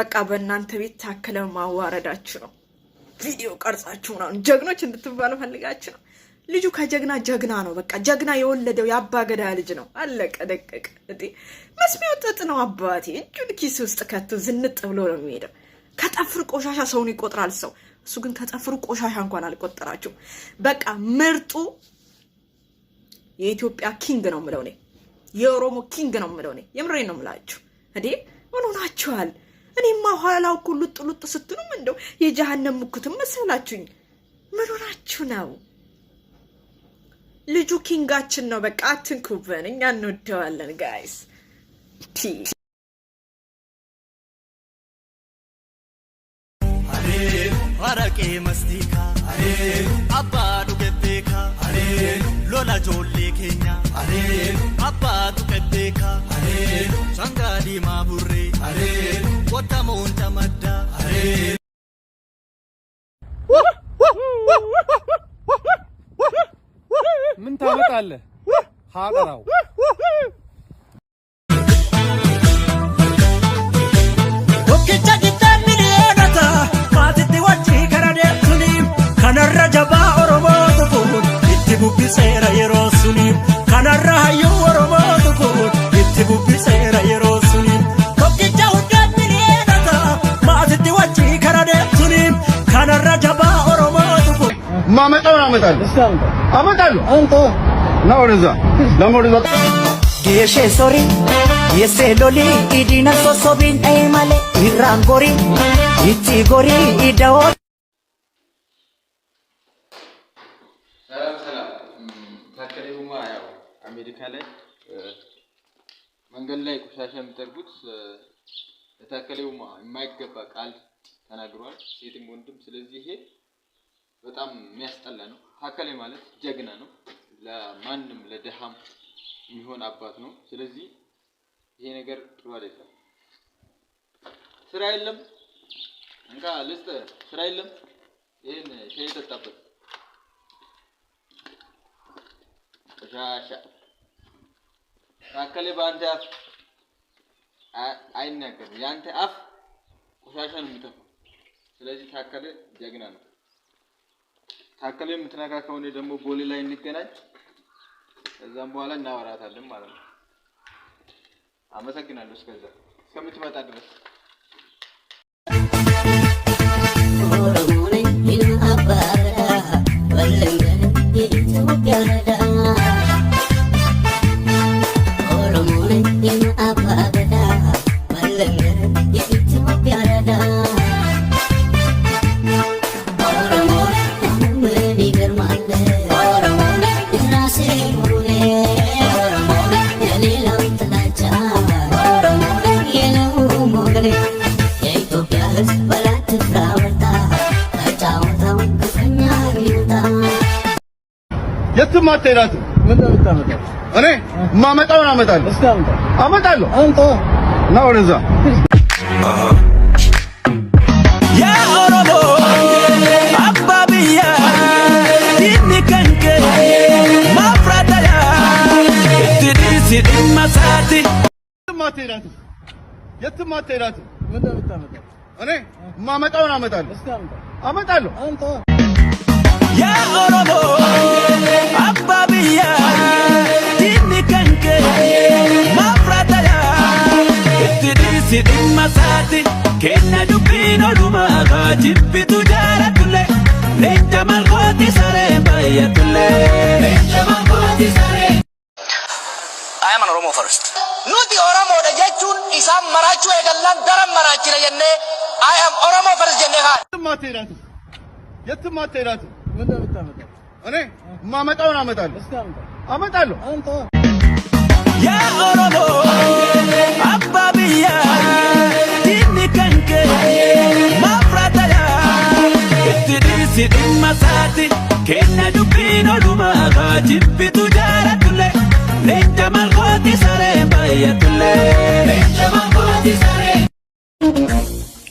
በቃ በእናንተ ቤት ታከለ ማዋረዳችሁ ነው። ቪዲዮ ቀርጻችሁ ነው ጀግኖች እንድትባሉ ፈልጋችሁ ነው። ልጁ ከጀግና ጀግና ነው። በቃ ጀግና የወለደው የአባገዳ ልጅ ነው። አለቀ ደቀቀ። እንዴ መስሚያው ጥጥ ነው አባቴ። እጁን ኪስ ውስጥ ከቶ ዝንጥ ብሎ ነው የሚሄደው። ከጠፍር ቆሻሻ ሰውን ይቆጥራል ሰው። እሱ ግን ከጠፍሩ ቆሻሻ እንኳን አልቆጠራችሁ። በቃ ምርጡ የኢትዮጵያ ኪንግ ነው የምለው እኔ። የኦሮሞ ኪንግ ነው የምለው እኔ። የምሬን ነው የምላችሁ። እንዴ ምን ሆናችኋል? እኔማ ኋላው እኮ ሉጥ ስትሉም እንደው የጀሃነም ሙክትም መሰላችሁኝ። ምን ሆናችሁ ነው? ልጁ ኪንጋችን ነው። በቃ አትንኩብን፣ እኛ እንወደዋለን ጋይስ። አረቄ መስቲካ አባዱ ገቤካ ሎላ ጆሌ ኬኛ አባዱ ገቤካ ሻንጋዲ ማቡሬ ወታሞን ተመዳ ምን ታመጣለህ ሀገራው ከነረጀባ ኦሮሞ ጥቁር ኢትቡቢሴራ የሮሱኒ ከነራዩ ኦሮሞ ጥቁር ኢትቡቢሴራ የሮሱኒ ቶኪቻ ሁዳሚኔታ ማትቲ ወጪ ከረደቱኒ ከነረጀባ ኦሮሞ ጥቁር ማመጣውን አመጣለሁ አንተ ነው ወደዛ ለሞደዛ ጌሼ ሶሪ የሴሎሊ ኢዲና ሶሶቢን አይማለ ኢራንጎሪ ኢቲጎሪ ኢዳው ታከለውማ ያው አሜሪካ ላይ መንገድ ላይ ቆሻሻ የሚጠርጉት ታከለውማ የማይገባ ቃል ተናግሯል፣ ሴትም ወንድም። ስለዚህ ይሄ በጣም የሚያስጠላ ነው። ታከለ ማለት ጀግና ነው፣ ለማንም ለደሃም የሚሆን አባት ነው። ስለዚህ ይሄ ነገር ጥሩ አይደለም። ስራ የለም እንካ ልስጥ፣ ስራ የለም። ይሄን ሻይ ተጣጣበት ቆሻሻ ታከለ ባንተ አፍ አይናገርም። ያንተ አፍ ቆሻሻ ነው የሚተፋው። ስለዚህ ታከለ ጀግና ነው። ታከለ የምትነካ ከሆነ ደግሞ ቦሌ ላይ እንገናኝ፣ ከዛም በኋላ እናወራታለን ማለት ነው። አመሰግናለሁ እስከምትመጣ ድረስ። የትም አትሄዳትም። ምን እንደምታመጣው እኔ ማመጣውን አመጣለሁ አንተ ነው ወደዛ ያ ኦሮሞ አባብያ ዲኒከንከ ማፍራታያ ትዲሲ ዲማሳቲ የትም አትሄዳትም። ምን እንደምታመጣው እኔ ማመጣውን አመጣለሁ አንተ ያ ኦሮሞ አባብያ ዲኒከንከ ማፍራታያ ትዲሲ ዲማሳቲ ከነ ዱቢኖ ዱማ ካጂቢቱ ጃራቱለ ለንተ ማልኮቲ ሰሬ ባያቱለ ለንተ ማልኮቲ ሰሬ I am an Oromo first. Nuti Oromo da jechuun isaan marachuu eegallan daran maraachina jennee I am Oromo first jennee haa. የትም አትሄዳትም። ምን እንደምታመጣው እኔ ማመጣውን አመጣለሁ አንተ ያ ኦሮሞ አባብያ ዲኒከንከ ማፍራታያ ትዲሲ ዲማሳቲ ከነ ዱቢኖ ዱማ ካጂቢቱ ጃራቱለ ለንተ ማልኮቲ ሰሬ ባያቱለ ለንተ ማልኮቲ ሰሬ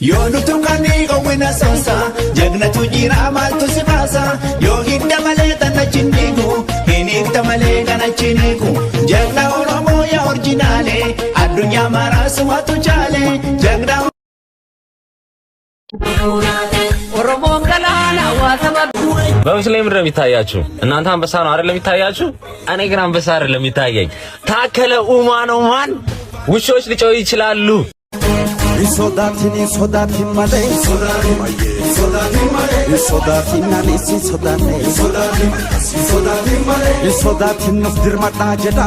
Yoo nutukani owwina sansa jagnatu jira maltu sibasa yoo hidda malee tana chindigu hinidda malee kana chinigu jagna Oromo ya originale addunyaa marasu watu chale jagna በምስሌ ምድር የሚታያችሁ እናንተ አንበሳ ነው አይደለም የሚታያችሁ? እኔ ግን አንበሳ አይደለም የሚታየኝ ታከለ ኡማ ነው። ማን ውሾች ሊጮህ ይችላሉ። Sodatin male sodatin nalisi sodatin nufdir mata jeda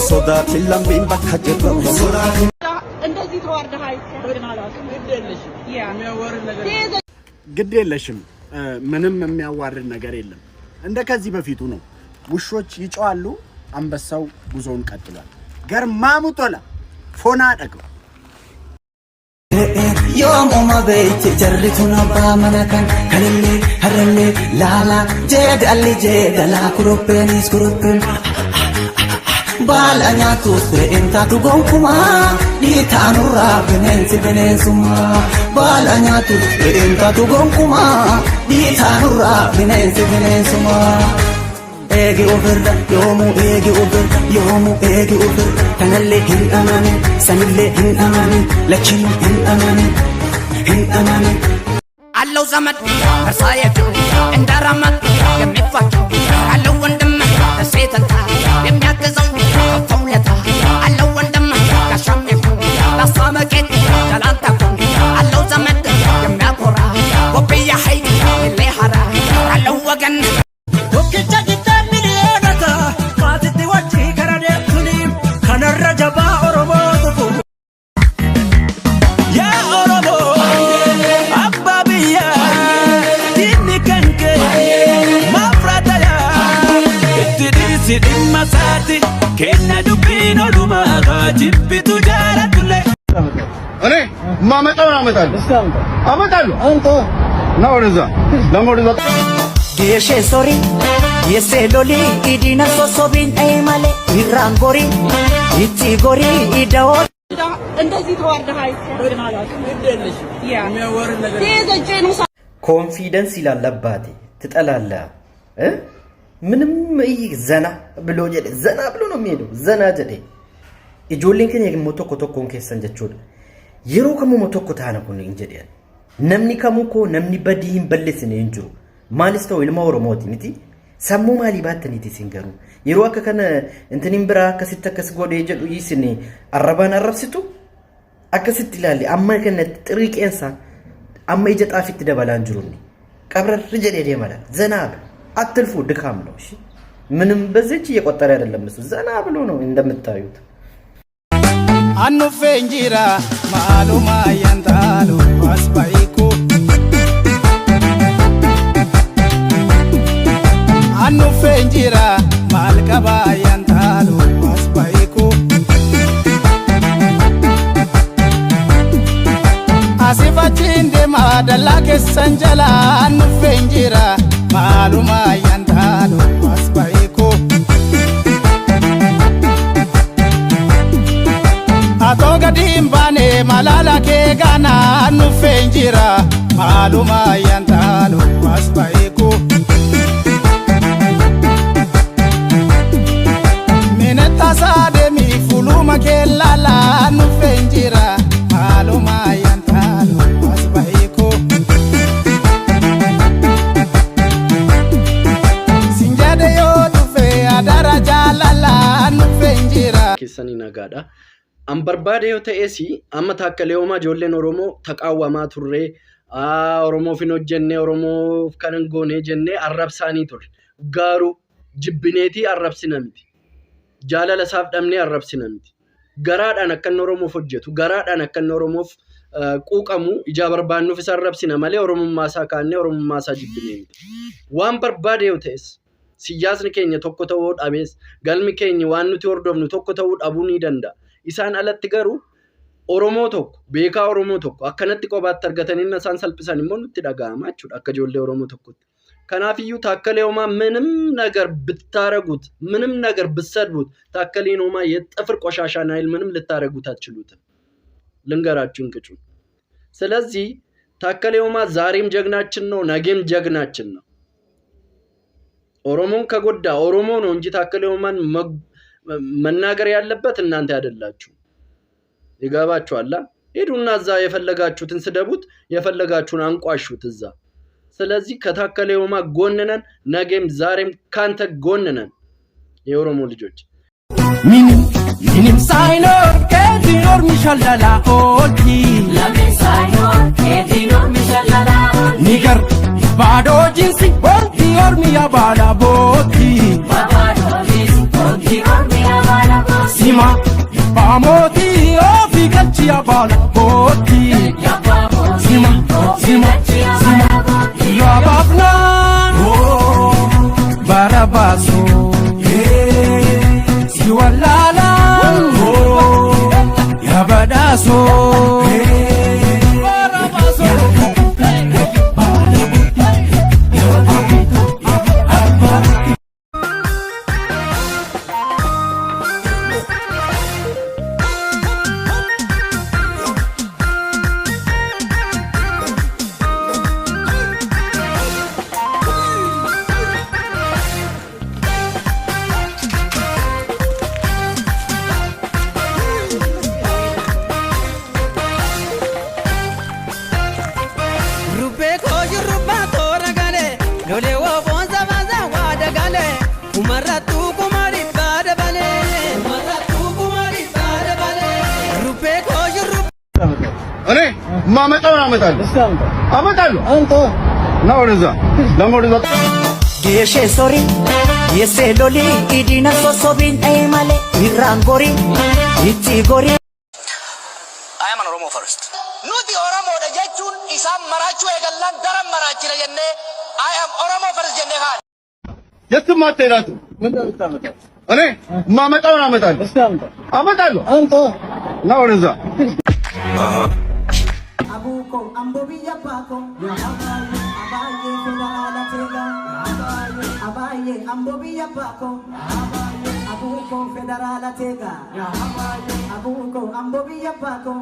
sodatin lambin bakka jeda እንደዚህ ተዋርደሃል ግድ የለሽም ምንም የሚያዋርድ ነገር የለም። እንደ ከዚህ በፊቱ ነው። ውሾች ይጮሃሉ፣ አንበሳው ጉዞውን ቀጥሏል። ገርማሙቶላ ፎና ደግ yoomuma beekte jarri kun abbaa mana kan kalillee harallee laala jeedalli jeedalaa kuropheenis kuropheen baala nyaatus re'een taatu gonkumaa dhiitaanurraa bineensummaa baala nyaatus re'een taatu gonkumaa dhiitaanurraa bineensummaa. Egi over yomu egi over kanalle hin amani sanille hin amani lachinu hin amani allo zaman sayatu endaramat gemifatu allo wandam setanta yemyakazan fawlata allo wandam kashamefu basamaket dalanta allo zaman gemyakora wobiya haydi lehara allo wagan Kenna dubino luma jibitu jara tule እኔ ማመጣውን አመጣለሁ አንተ ነው ወደዛ ለሞደዛ ጌሼ ሶሪ የሴሎሊ ኢዲና ሶሶቢን አይማለ ይራንጎሪ ይቺ ጎሪ ኢዳው እንደዚህ ተዋርደሃል ኮንፊደንስ ይላል አባቴ ትጠላላ ምንም ዘና ብሎ ነው የሚሄደው ዘና ጀዴ ኢጆሊን ከኔ ሞቶ ኮቶኮን ከሰን ጀቹድ የሮ ከሞ ሞቶ ኮታና ኩን እንጀዴ ነምኒ ከሙኮ ነምኒ በዲን በለስነ እንጁ ማልስተው ilma oromooti miti sammu mali baataniiti singaru yeroo akka kana intinin bira akkasitti akkas godhee jedhu yisini arrabaan arrabsitu akkasitti ilaalle amma kana xiriqeensa amma ija xaafitti dabalaan jiruni qabrar jedhee deemala zanaab አትልፉ ድካም ነው እሺ ምንም በዚች እየቆጠረ አይደለም እሱ ዘና ብሎ ነው እንደምታዩት አኑፌ እንጂራ ማሉማ ያንታሉ አስባይኩ አኑፌ እንጂራ ማልቀባ ያንታሉ አስባይኩ አሲፋችን ደማ ደላከ ሰንጀላ አኑፌ እንጂራ maluma yantalo asbaiko atoga dimbane malala ke gana nufenjira maluma yantalo asbaiko mineta sade mi fuluma ke lala nufenjira maluma yantalo asbaiko kisani nagada ambarbaade yo ta'esi amma takkaleoma jollen oromo taqawama turre oromo fino jenne oromo kanan gone jenne arrabsani tur garu jibbineti arrabsinamti jalala safdamne arrabsinamti garaadhan akkan oromo fojjetu garaadhan akkan oromo quqamu ijabarbaannu fi arrabsina male oromo masa kanne oromo masa jibbineti wan barbaade yo ta'es siyaasni keenya tokko ta'uu dhabees galmi keenya waan nuti hordofnu tokko ta'uu dhabuu ni danda'a isaan alatti garuu oromoo tokko beekaa oromoo tokko akkanatti qobaatti argatanii isaan salphisan immoo nutti dhaga'ama jechuudha akka ijoollee oromoo tokkotti kanaaf iyyuu taakkaleenumaa ምንም ነገር ብታረጉት ምንም ነገር ብትሰድቡት ታከሌኑማ የጥፍር ቆሻሻና አይል ምንም ልታረጉት አትችሉትም ልንገራችሁ እንቅጩ ስለዚህ ታከሌኑማ ዛሬም ጀግናችን ነው ነገም ጀግናችን ነው ኦሮሞን ከጎዳ ኦሮሞ ነው እንጂ ታከሌውማን መናገር ያለበት እናንተ አይደላችሁ ይገባችኋል ሄዱና እዛ የፈለጋችሁትን ስደቡት የፈለጋችሁን አንቋሹት እዛ ስለዚህ ከታከለ ኡማ ጎንነን ነገም ዛሬም ካንተ ጎንነን የኦሮሞ ልጆች ምንም ሳይኖር ከዲኖር ሚሻላላ ኦቲ ለምን ሳይኖር ከዲኖር ሚሻላላ ኒገር ባዶ ጂንሲ ወንቲ ኦርሚያ ባላ ቦቲ ባዶ ጂንሲ ወንቲ ኦርሚያ ባላ ቦቲ ሲማ ባሞቲ ኦፊ ከቺያ ባላ ቦቲ ሲማ ሲማ ሲማ ያባፍና ባራባሶ ሲወላላ ያባዳሶ እኔ ማመጣውን አመጣለሁ አንተ ነው ወደዛ ለሞደዛ ጌሼ ሶሪ የሴሎሊ ኢዲና ሶሶቢን አይማሌ ይራንጎሪ ይቺ ጎሪ I am an Oromo first. Nuti Oromo da jechuun isaan marachuu eegallan daran maraachina jennee I am Oromo first jennee kaan. የትም አትሄዳቱ እኔ ማመጣውን አመጣለሁ አንተ ነው ወደዛ abuko ambobiya pako abaye federala tega abaye ambobiya pako abuko federala tega abuko ambobiya pako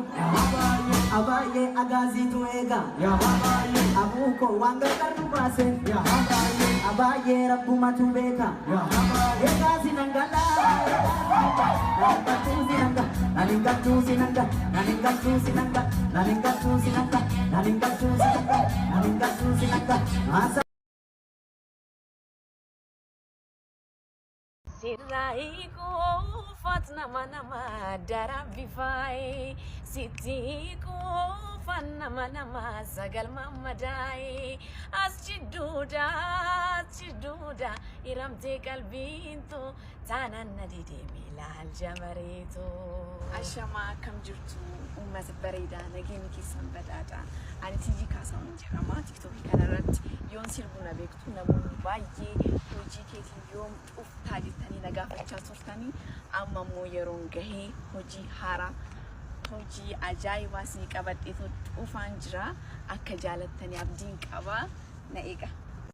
abaye agazi tuega abuko wanga karubase abaye rabbuma tubeka agazi nangala nalinga Siraiku fatna manama darabifai sitiku fanna manama sagal mamadai aschiduda iramte kalbintu tanan nadide milal jamaritu ashama kam jirtu ummat barida nageni kisan badada ani tiji kasaun jama tiktok kanarat yon sirbuna bektu namun baye hoji keti yom uftaditani nagafacha sortani amma moyeron gahe hoji hara hoji ajaiba si qabadheetu ufan jira akka jaalattani abdiin qaba na eega